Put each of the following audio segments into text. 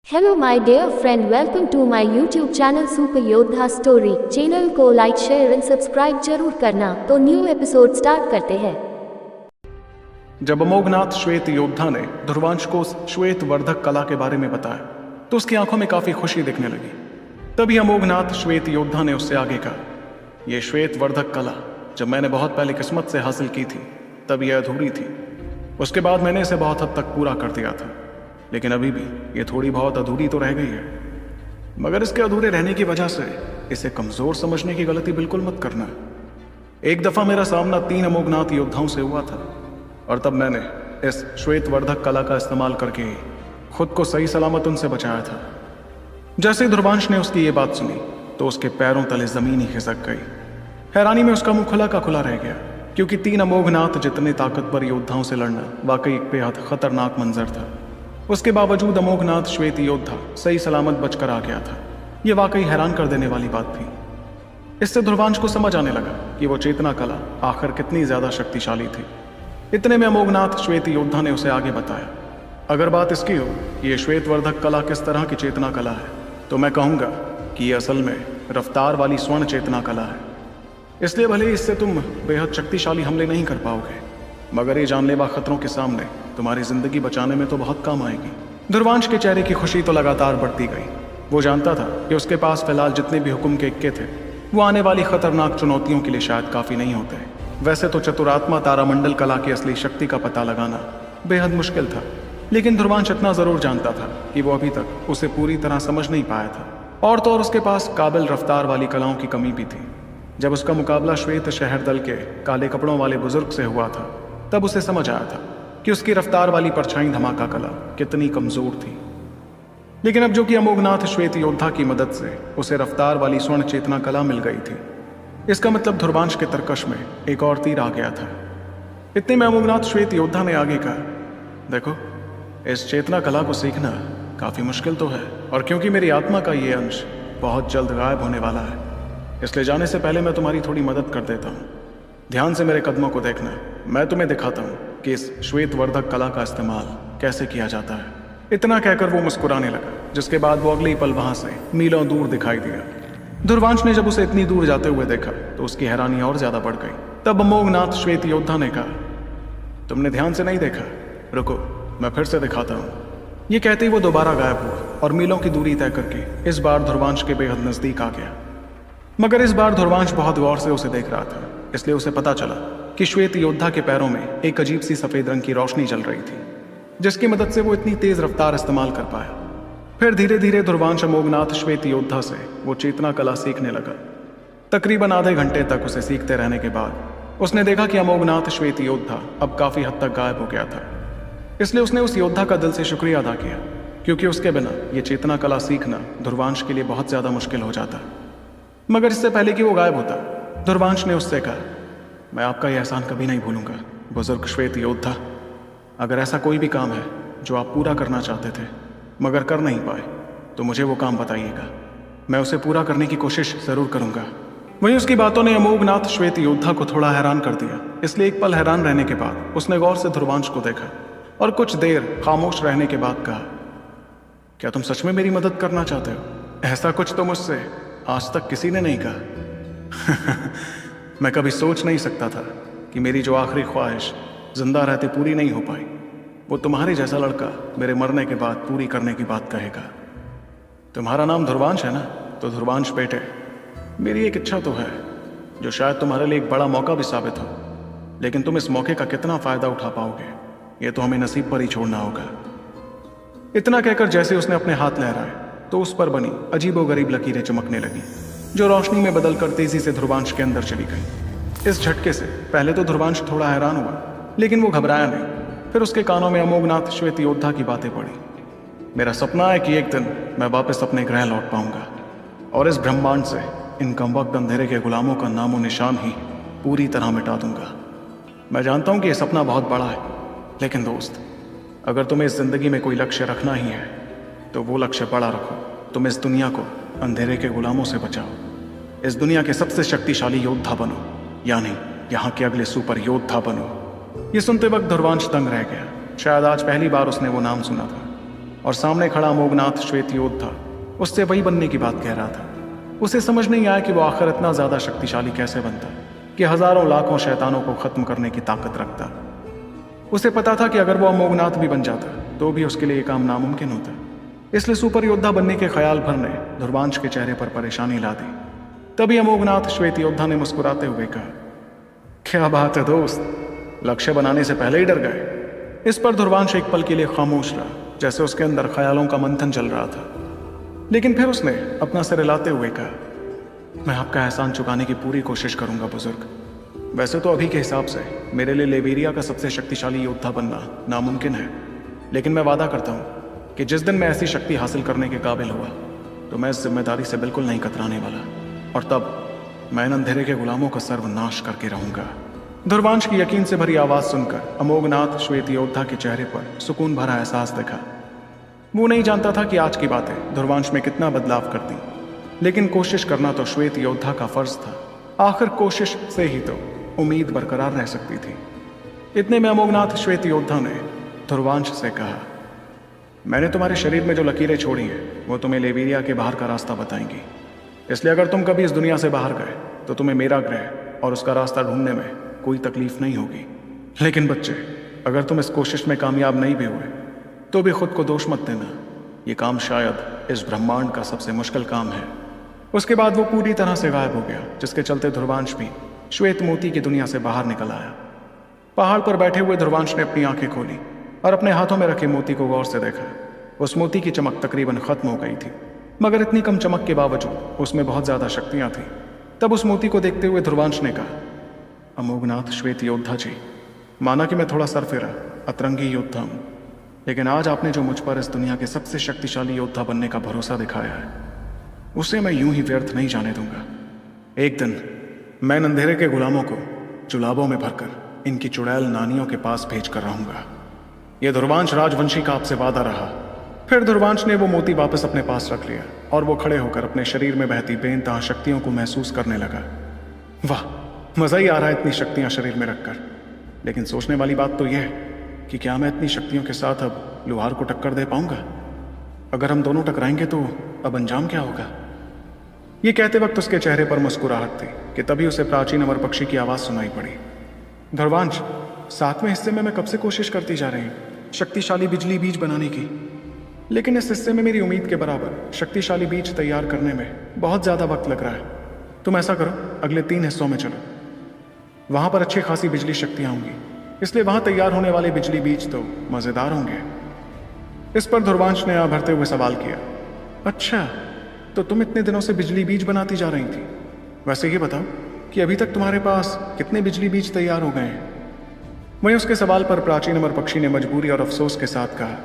Hello my dear friend, welcome to my YouTube channel super Yoddha story. Channel को like share and subscribe जरूर करना। तो new episode start करते हैं। जब अमोघनाथ श्वेत योद्धा ने ध्रुवांश को श्वेत वर्धक कला के बारे में बताया तो उसकी आंखों में काफी खुशी दिखने लगी। तभी अमोघनाथ श्वेत योद्धा ने उससे आगे कहा, यह श्वेत वर्धक कला जब मैंने बहुत पहले किस्मत से हासिल की थी तब यह अधूरी थी। उसके बाद मैंने इसे बहुत हद तक पूरा कर दिया था, लेकिन अभी भी ये थोड़ी बहुत अधूरी तो रह गई है। मगर इसके अधूरे रहने की वजह से इसे कमजोर समझने की गलती बिल्कुल मत करना। एक दफा मेरा सामना 3 अमोघनाथ योद्धाओं से हुआ था और तब मैंने इस श्वेत वर्धक कला का इस्तेमाल करके खुद को सही सलामत उनसे बचाया था। जैसे ही ध्रुवांश ने उसकी ये बात सुनी तो उसके पैरों तले जमीन ही खिसक गई। हैरानी में उसका मुंह खुला का खुला रह गया, क्योंकि 3 अमोघनाथ जितने ताकतवर योद्धाओं से लड़ना वाकई एक बेहद खतरनाक मंजर था। उसके बावजूद अमोघनाथ श्वेत योद्धा सही सलामत बचकर आ गया था। यह वाकई हैरान कर देने वाली बात थी। इससे ध्रुवांश को समझ आने लगा कि वो चेतना कला आखिर कितनी ज्यादा शक्तिशाली थी। इतने में अमोघनाथ श्वेत योद्धा ने उसे आगे बताया, अगर बात इसकी हो कि ये श्वेत वर्धक कला किस तरह की चेतना कला है, तो मैं कहूंगा कि यह असल में रफ्तार वाली स्वर्ण चेतना कला है। इसलिए भले इससे तुम बेहद शक्तिशाली हमले नहीं कर पाओगे, मगर ये जानलेवा खतरों के सामने तुम्हारी जिंदगी बचाने में तो बहुत काम आएगी। ध्रुवांश के चेहरे की खुशी तो लगातार बढ़ती गई। वो जानता था कि उसके पास फिलहाल जितने भी हुक्म के इक्के थे वो आने वाली खतरनाक चुनौतियों के लिए शायद काफी नहीं होते। वैसे तो चतुरात्मा तारामंडल कला की असली शक्ति का पता लगाना बेहद मुश्किल था, लेकिन ध्रुवांश इतना जरूर जानता था कि वो अभी तक उसे पूरी तरह समझ नहीं पाया था। और तो और उसके पास काबिल रफ्तार वाली कलाओं की कमी भी थी। जब उसका मुकाबला श्वेत शहर दल के काले कपड़ों वाले बुजुर्ग से हुआ था तब उसे समझ आया था कि उसकी रफ्तार वाली परछाई धमाका कला कितनी कमजोर थी। लेकिन अब जो कि अमोघनाथ श्वेत योद्धा की मदद से उसे रफ्तार वाली स्वर्ण चेतना कला मिल गई थी, इसका मतलब ध्रुवांश के तरकश में एक और तीर आ गया था। इतने में अमोघनाथ श्वेत योद्धा ने आगे कहा, देखो, इस चेतना कला को सीखना काफी मुश्किल तो है, और क्योंकि मेरी आत्मा का ये अंश बहुत जल्द गायब होने वाला है, इसलिए जाने से पहले मैं तुम्हारी थोड़ी मदद कर देता हूँ। ध्यान से मेरे कदमों को देखना, मैं तुम्हें दिखाता हूँ कि इस श्वेत वर्धक कला का इस्तेमाल कैसे किया जाता है। इतना कहकर वो मुस्कुराने लगा, जिसके बाद वो अगले ही पल वहां से मीलों दूर दिखाई दिया। ध्रुवांश ने जब उसे इतनी दूर जाते हुए देखा तो उसकी हैरानी और ज्यादा बढ़ गई। तब अमोघनाथ श्वेत योद्धा ने कहा, तुमने ध्यान से नहीं देखा, रुको मैं फिर से दिखाता हूँ। ये कहते ही वो दोबारा गायब हुआ और मीलों की दूरी तय करके इस बार ध्रुवांश के बेहद नजदीक आ गया। मगर इस बार ध्रुवांश बहुत गौर से उसे देख रहा था, इसलिए उसे पता चला कि श्वेत योद्धा के पैरों में एक अजीब सी सफेद रंग की रोशनी जल रही थी, जिसकी मदद से वो इतनी तेज रफ्तार इस्तेमाल कर पाया। फिर धीरे धीरे ध्रुवांश अमोघनाथ श्वेत योद्धा से वो चेतना कला सीखने लगा। तकरीबन आधे घंटे तक उसे सीखते रहने के बाद उसने देखा कि अमोघनाथ श्वेत योद्धा अब काफी हद तक गायब हो गया था। इसलिए उसने उस योद्धा का दिल से शुक्रिया अदा किया, क्योंकि उसके बिना ये चेतना कला सीखना ध्रुवांश के लिए बहुत ज्यादा मुश्किल हो जाता। मगर इससे पहले कि वो गायब होता, ध्रुवांश ने उससे कहा, मैं आपका यह एहसान कभी नहीं भूलूंगा बुजुर्ग श्वेत योद्धा। अगर ऐसा कोई भी काम है जो आप पूरा करना चाहते थे मगर कर नहीं पाए तो मुझे वो काम बताइएगा, मैं उसे पूरा करने की कोशिश जरूर करूंगा। वहीं उसकी बातों ने अमोघनाथ श्वेत योद्धा को थोड़ा हैरान कर दिया, इसलिए एक पल हैरान रहने के बाद उसने गौर से ध्रुवांश को देखा और कुछ देर खामोश रहने के बाद कहा, क्या तुम सच में मेरी मदद करना चाहते हो? ऐसा कुछ तो मुझसे आज तक किसी ने नहीं कहा। मैं कभी सोच नहीं सकता था कि मेरी जो आखिरी ख्वाहिश जिंदा रहते पूरी नहीं हो पाई, वो तुम्हारे जैसा लड़का मेरे मरने के बाद पूरी करने की बात कहेगा। तुम्हारा नाम ध्रुवांश है ना? तो ध्रुवांश बेटे, मेरी एक इच्छा तो है जो शायद तुम्हारे लिए एक बड़ा मौका भी साबित हो, लेकिन तुम इस मौके का कितना फायदा उठा पाओगे ये तो हमें नसीब पर ही छोड़ना होगा। इतना कहकर जैसे उसने अपने हाथ लहराए तो उस पर बनी अजीबोगरीब लकीरें चमकने लगी, जो रोशनी में बदलकर तेजी से ध्रुवांश के अंदर चली गई। इस झटके से पहले तो ध्रुवांश थोड़ा हैरान हुआ, लेकिन वो घबराया नहीं। फिर उसके कानों में अमोघनाथ श्वेत योद्धा की बातें पड़ी। मेरा सपना है कि एक दिन मैं वापस अपने ग्रह लौट पाऊंगा और इस ब्रह्मांड से इन कमबख्त अंधेरे के गुलामों का नामो निशान ही पूरी तरह मिटा दूंगा। मैं जानता हूं कि यह सपना बहुत बड़ा है, लेकिन दोस्त, अगर तुम्हें इस जिंदगी में कोई लक्ष्य रखना ही है तो वो लक्ष्य बड़ा रखो। तुम इस दुनिया को अंधेरे के गुलामों से बचाओ, इस दुनिया के सबसे शक्तिशाली योद्धा बनो, यानी यहाँ के अगले सुपर योद्धा बनो। ये सुनते वक्त ध्रुवांश दंग रह गया। शायद आज पहली बार उसने वो नाम सुना था और सामने खड़ा अमोघनाथ श्वेत योद्धा उससे वही बनने की बात कह रहा था। उसे समझ नहीं आया कि वो आखिर इतना ज्यादा शक्तिशाली कैसे बनता कि हजारों लाखों शैतानों को खत्म करने की ताकत रखता। उसे पता था कि अगर वो अमोघनाथ भी बन जाता तो भी उसके लिए ये काम नामुमकिन होता। इसलिए सुपर योद्धा बनने के ख्याल भर ने ध्रुवांश के चेहरे पर परेशानी ला दी। तभी अमोघनाथ श्वेत योद्धा ने मुस्कुराते हुए कहा, क्या बात है दोस्त, लक्ष्य बनाने से पहले ही डर गए। इस पर ध्रुवांश एक पल के लिए खामोश रहा, जैसे उसके अंदर ख्यालों का मंथन चल रहा था। लेकिन फिर उसने अपना सिर हिलाते हुए कहा, मैं आपका एहसान चुकाने की पूरी कोशिश करूंगा बुजुर्ग। वैसे तो अभी के हिसाब से मेरे लिए लेवेरिया का सबसे शक्तिशाली योद्धा बनना नामुमकिन है, लेकिन मैं वादा करता हूं कि जिस दिन मैं ऐसी शक्ति हासिल करने के काबिल हुआ तो मैं इस जिम्मेदारी से बिल्कुल नहीं कतराने वाला, और तब मैं इन अंधेरे के गुलामों का सर्वनाश करके रहूंगा। ध्रुवांश की यकीन से भरी आवाज सुनकर अमोघनाथ श्वेत योद्धा के चेहरे पर सुकून भरा एहसास दिखा। वो नहीं जानता था कि आज की बातें ध्रुवांश में कितना बदलाव करती, लेकिन कोशिश करना तो श्वेत योद्धा का फर्ज था। आखिर कोशिश से ही तो उम्मीद बरकरार रह सकती थी। इतने में अमोघनाथ श्वेत योद्धा ने ध्रुवांश से कहा, मैंने तुम्हारे शरीर में जो लकीरें छोड़ी हैं वो तुम्हें लेवेरिया के बाहर का रास्ता बताएंगी। इसलिए अगर तुम कभी इस दुनिया से बाहर गए तो तुम्हें मेरा ग्रह और उसका रास्ता ढूंढने में कोई तकलीफ नहीं होगी। लेकिन बच्चे, अगर तुम इस कोशिश में कामयाब नहीं भी हुए तो भी खुद को दोष मत देना। ये काम शायद इस ब्रह्मांड का सबसे मुश्किल काम है। उसके बाद वो पूरी तरह से गायब हो गया, जिसके चलते ध्रुवांश भी श्वेत मोती की दुनिया से बाहर निकल आया। पहाड़ पर बैठे हुए ध्रुवांश ने अपनी आंखें खोली और अपने हाथों में रखे मोती को गौर से देखा। उस मोती की चमक तकरीबन खत्म हो गई थी, मगर इतनी कम चमक के बावजूद उसमें बहुत ज्यादा शक्तियां थीं। तब उस मोती को देखते हुए ध्रुवांश ने कहा, अमोघनाथ श्वेत योद्धा जी, माना कि मैं थोड़ा सरफिरा अतरंगी योद्धा हूं, लेकिन आज आपने जो मुझ पर इस दुनिया के सबसे शक्तिशाली योद्धा बनने का भरोसा दिखाया है उसे मैं यूं ही व्यर्थ नहीं जाने दूंगा। एक दिन मैं इन अंधेरे के गुलामों को जुलाबों में भरकर इनकी चुड़ैल नानियों के पास भेज कर रहूंगा। यह ध्रुवांश राजवंशी का आपसे वादा रहा। फिर ध्रुवांश ने वो मोती वापस अपने पास रख लिया और वो खड़े होकर अपने शरीर में बहती बेइंतहा शक्तियों को महसूस करने लगा। वाह, मजा ही आ रहा है इतनी शक्तियां शरीर में रखकर। लेकिन सोचने वाली बात तो यह है कि क्या मैं इतनी शक्तियों के साथ अब लोहार को टक्कर दे पाऊंगा? अगर हम दोनों टकराएंगे तो अब अंजाम क्या होगा? ये कहते वक्त उसके चेहरे पर मुस्कुराहट थी कि तभी उसे प्राचीन अमर पक्षी की आवाज सुनाई पड़ी। ध्रुवांश, 7वें हिस्से में मैं कब से कोशिश करती जा रही हूँ शक्तिशाली बिजली बीज बनाने की, लेकिन इस हिस्से में मेरी उम्मीद के बराबर शक्तिशाली बीज तैयार करने में बहुत ज्यादा वक्त लग रहा है। तुम ऐसा करो, अगले 3 हिस्सों में चलो, वहां पर अच्छी खासी बिजली शक्तियां होंगी, इसलिए वहां तैयार होने वाले बिजली बीज तो मजेदार होंगे। इस पर ध्रुवांश ने आ भरते हुए सवाल किया, अच्छा तो तुम इतने दिनों से बिजली बीज बनाती जा रही थी? वैसे ये बताओ कि अभी तक तुम्हारे पास कितने बिजली बीज तैयार हो गए हैं? वहीं उसके सवाल पर प्राचीन अमर पक्षी ने मजबूरी और अफसोस के साथ कहा,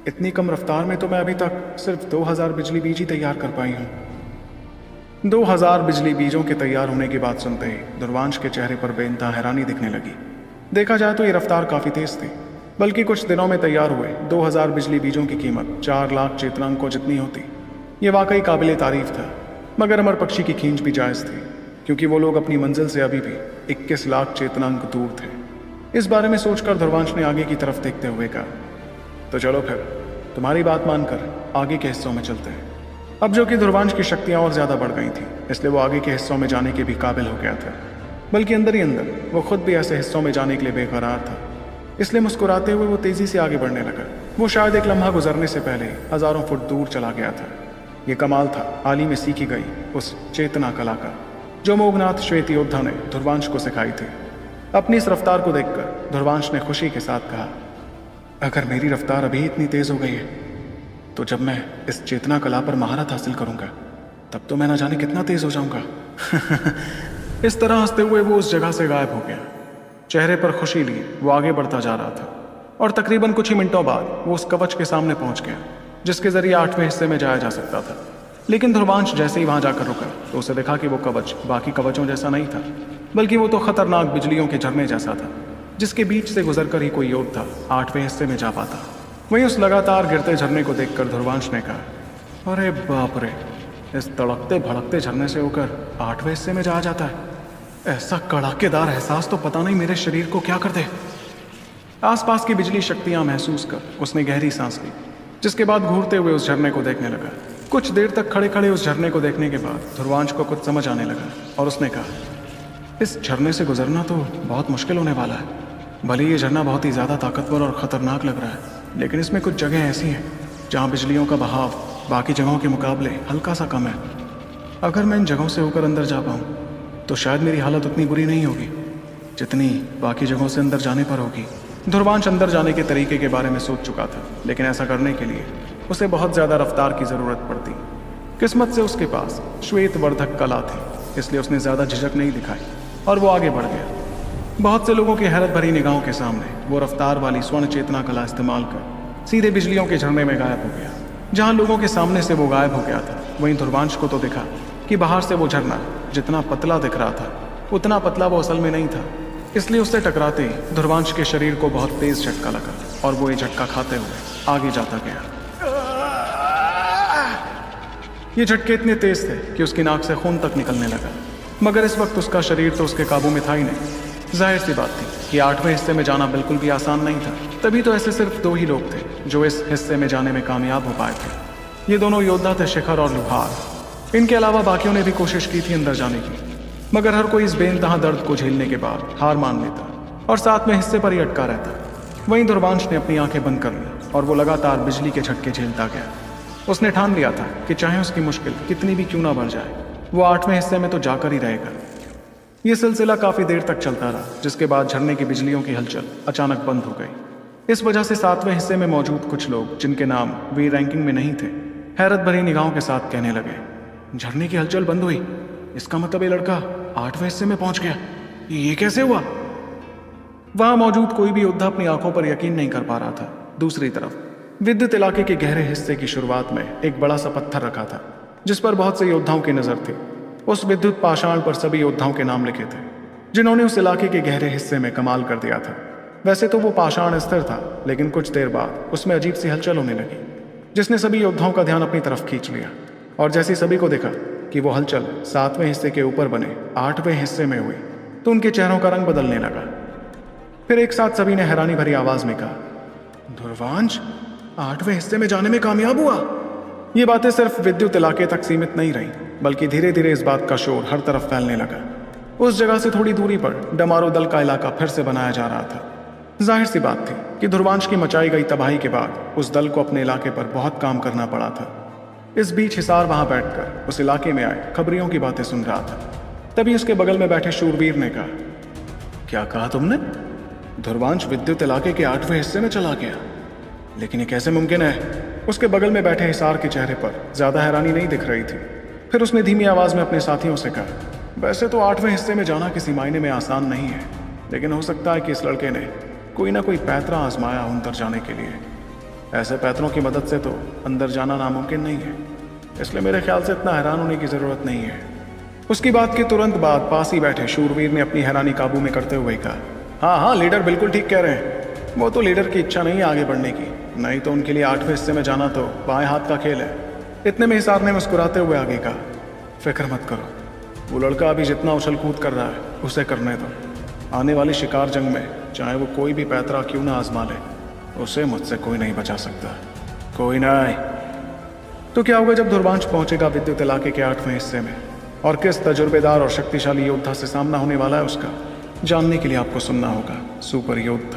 इतनी कम रफ्तार में तो मैं अभी तक सिर्फ 2000 बिजली बीज ही तैयार कर पाई हूं। 2000 बिजली बीजों के तैयार होने की बात सुनते ही ध्रुवांश के चेहरे पर बेइंतहा हैरानी दिखने लगी। देखा जाए तो ये रफ्तार काफी तेज थी, बल्कि कुछ दिनों में तैयार हुए 2000 बिजली बीजों की कीमत 4 लाख चेतनांकों जितनी होती। ये वाकई काबिले तारीफ था, मगर अमर पक्षी की खींच भी जायज थी, क्योंकि वो लोग अपनी मंजिल से अभी भी 21 लाख चेतनांक दूर थे। इस बारे में सोचकर ध्रुवांश ने आगे की तरफ देखते हुए कहा, तो चलो फिर तुम्हारी बात मानकर आगे के हिस्सों में चलते हैं। अब जो कि ध्रुवांश की शक्तियां और ज्यादा बढ़ गई थी, इसलिए वो आगे के हिस्सों में जाने के भी काबिल हो गया था। बल्कि अंदर ही अंदर वो खुद भी ऐसे हिस्सों में जाने के लिए बेकरार था, इसलिए मुस्कुराते हुए वो तेजी से आगे बढ़ने लगा। वो शायद एक लम्हा गुजरने से पहले हजारों फुट दूर चला गया था। ये कमाल था हाल ही में सीखी गई उस चेतना कला का, जो अमोघनाथ श्वेत योद्धा ने ध्रुवांश को सिखाई थी। अपनी इस रफ्तार को देखकर ध्रुवांश ने खुशी के साथ कहा, अगर मेरी रफ्तार अभी इतनी तेज हो गई है तो जब मैं इस चेतना कला पर महारत हासिल करूंगा तब तो मैं ना जाने कितना तेज हो जाऊंगा। इस तरह हंसते हुए वो उस जगह से गायब हो गया। चेहरे पर खुशी लिए वो आगे बढ़ता जा रहा था और तकरीबन कुछ ही मिनटों बाद वो उस कवच के सामने पहुंच गया, जिसके जरिए 8वें हिस्से में जाया जा सकता था। लेकिन ध्रुवांश जैसे ही वहां जाकर रुका तो उसे देखा कि वो कवच बाकी कवचों जैसा नहीं था, बल्कि वो तो खतरनाक बिजलियों के झरने जैसा था, जिसके बीच से गुजरकर ही कोई योद्धा 8वें हिस्से में जा पाता। वहीं उस लगातार गिरते झरने को देखकर ध्रुवांश ने कहा, अरे बाप रे, इस तड़कते भड़कते झरने से होकर 8वें हिस्से में जाया जाता है। ऐसा कड़ाकेदार एहसास तो पता नहीं मेरे शरीर को क्या कर दे। आसपास की बिजली शक्तियां महसूस कर उसने गहरी सांस ली जिसके बाद घूरते हुए उस झरने को देखने लगा। कुछ देर तक खड़े खड़े उस झरने को देखने के बाद ध्रुवांश को कुछ समझ आने लगा और उसने कहा, इस झरने से गुजरना तो बहुत मुश्किल होने वाला है। भले ये झरना बहुत ही ज़्यादा ताकतवर और ख़तरनाक लग रहा है, लेकिन इसमें कुछ जगह ऐसी हैं जहाँ बिजलियों का बहाव बाकी जगहों के मुकाबले हल्का सा कम है। अगर मैं इन जगहों से होकर अंदर जा पाऊँ तो शायद मेरी हालत उतनी बुरी नहीं होगी जितनी बाकी जगहों से अंदर जाने पर होगी। ध्रुवांश अंदर जाने के तरीके के बारे में सोच चुका था, लेकिन ऐसा करने के लिए उसे बहुत ज़्यादा रफ्तार की ज़रूरत पड़ती। किस्मत से उसके पास श्वेत वर्धक कला थी, इसलिए उसने ज़्यादा झिझक नहीं दिखाई और वो आगे बढ़ गया। बहुत से लोगों की हैरत भरी निगाहों के सामने वो रफ्तार वाली स्वर्ण चेतना कला इस्तेमाल कर सीधे बिजलियों के झरने में गायब हो गया। जहाँ लोगों के सामने से वो गायब हो गया था, वहीं ध्रुवांश को तो दिखा कि बाहर से वो झरना जितना पतला दिख रहा था उतना पतला वो असल में नहीं था। इसलिए उससे टकराते ही ध्रुवांश के शरीर को बहुत तेज झटका लगा और वो ये झटका खाते हुए आगे जाता गया। ये झटके इतने तेज थे कि उसकी नाक से खून तक निकलने लगा, मगर इस वक्त उसका शरीर तो उसके काबू में था ही नहीं। जाहिर सी बात थी कि 8वें हिस्से में जाना बिल्कुल भी आसान नहीं था। तभी तो ऐसे सिर्फ 2 ही लोग थे जो इस हिस्से में जाने में कामयाब हो पाए थे। ये दोनों योद्धा थे, शिखर और लुहार। इनके अलावा बाकियों ने भी कोशिश की थी अंदर जाने की, मगर हर कोई इस बेइंतहा दर्द को झेलने के बाद हार मान लेता और 7वें हिस्से पर ही अटका रहता। वहीं ध्रुवांश ने अपनी आंखें बंद कर ली और वो लगातार बिजली के झटके झेलता गया। उसने ठान लिया था कि चाहे उसकी मुश्किल कितनी भी क्यों ना बढ़ जाए, वो 8वें हिस्से में तो जाकर ही रहेगा। ये सिलसिला काफी देर तक चलता रहा, जिसके बाद झरने की बिजलियों की हलचल अचानक बंद हो गई। इस वजह से 7वें हिस्से में मौजूद कुछ लोग जिनके नाम वी रैंकिंग में नहीं थे, हैरत भरी निगाहों के साथ कहने लगे, झरने की हलचल बंद हुई, इसका मतलब ये लड़का 8वें हिस्से में पहुंच गया। ये कैसे हुआ? वहां मौजूद कोई भी योद्धा अपनी आंखों पर यकीन नहीं कर पा रहा था। दूसरी तरफ विद्युत इलाके के गहरे हिस्से की शुरुआत में एक बड़ा सा पत्थर रखा था जिस पर बहुत से योद्धाओं की नजर थी। उस विद्युत पाषाण पर सभी योद्धाओं के नाम लिखे थे जिन्होंने उस इलाके के गहरे हिस्से में कमाल कर दिया था। वैसे तो वो पाषाण स्थिर था, लेकिन कुछ देर बाद उसमें अजीब सी हलचल होने लगी जिसने सभी योद्धाओं का ध्यान अपनी तरफ खींच लिया। और जैसे सभी को देखा कि वो हलचल 7वें हिस्से के ऊपर बने 8वें हिस्से में हुई तो उनके चेहरों का रंग बदलने लगा। फिर एक साथ सभी ने हैरानी भरी आवाज में कहा, ध्रुवांश 8वें हिस्से में जाने में कामयाब हुआ। ये बातें सिर्फ विद्युत इलाके तक सीमित नहीं रही, बल्कि धीरे धीरे इस बात का शोर हर तरफ फैलने लगा। उस जगह से थोड़ी दूरी पर डमारू दल का इलाका फिर से बनाया जा रहा था। जाहिर सी बात थी कि ध्रुवांश की मचाई गई तबाही के बाद उस दल को अपने इलाके पर बहुत काम करना पड़ा था। इस बीच हिसार वहां बैठकर उस इलाके में आए खबरियों की बातें सुन रहा था। तभी उसके बगल में बैठे शूरवीर ने कहा, क्या कहा तुमने? ध्रुवांश विद्युत इलाके के 8वें हिस्से में चला गया? लेकिन ये कैसे मुमकिन है? उसके बगल में बैठे हिसार के चेहरे पर ज्यादा हैरानी नहीं दिख रही थी। फिर उसने धीमी आवाज में अपने साथियों से कहा, वैसे तो 8वें हिस्से में जाना किसी मायने में आसान नहीं है, लेकिन हो सकता है कि इस लड़के ने कोई ना कोई पैतरा आजमाया हो अंदर जाने के लिए। ऐसे पैतरों की मदद से तो अंदर जाना नामुमकिन नहीं है, इसलिए मेरे ख्याल से इतना हैरान होने की जरूरत नहीं है। उसकी बात के तुरंत बाद पास ही बैठे शूरवीर ने अपनी हैरानी काबू में करते हुए कहा, हाँ लीडर बिल्कुल ठीक कह रहे हैं। वो तो लीडर की इच्छा नहीं है आगे बढ़ने की, नहीं तो उनके लिए 8वें हिस्से में जाना तो बाएं हाथ का खेल है। इतने में हिसार ने मुस्कुराते हुए आगे कहा, फिक्र मत करो, वो लड़का अभी जितना उछल कूद कर रहा है उसे करने दो। आने वाली शिकार जंग में चाहे वो कोई भी पैतरा क्यों ना आजमा ले, उसे मुझसे कोई नहीं बचा सकता। कोई नहीं। तो क्या होगा जब ध्रुवांश पहुंचेगा विद्युत इलाके के 8वें हिस्से में, और किस तजुर्बेदार और शक्तिशाली योद्धा से सामना होने वाला है उसका, जानने के लिए आपको सुनना होगा सुपर योद्धा।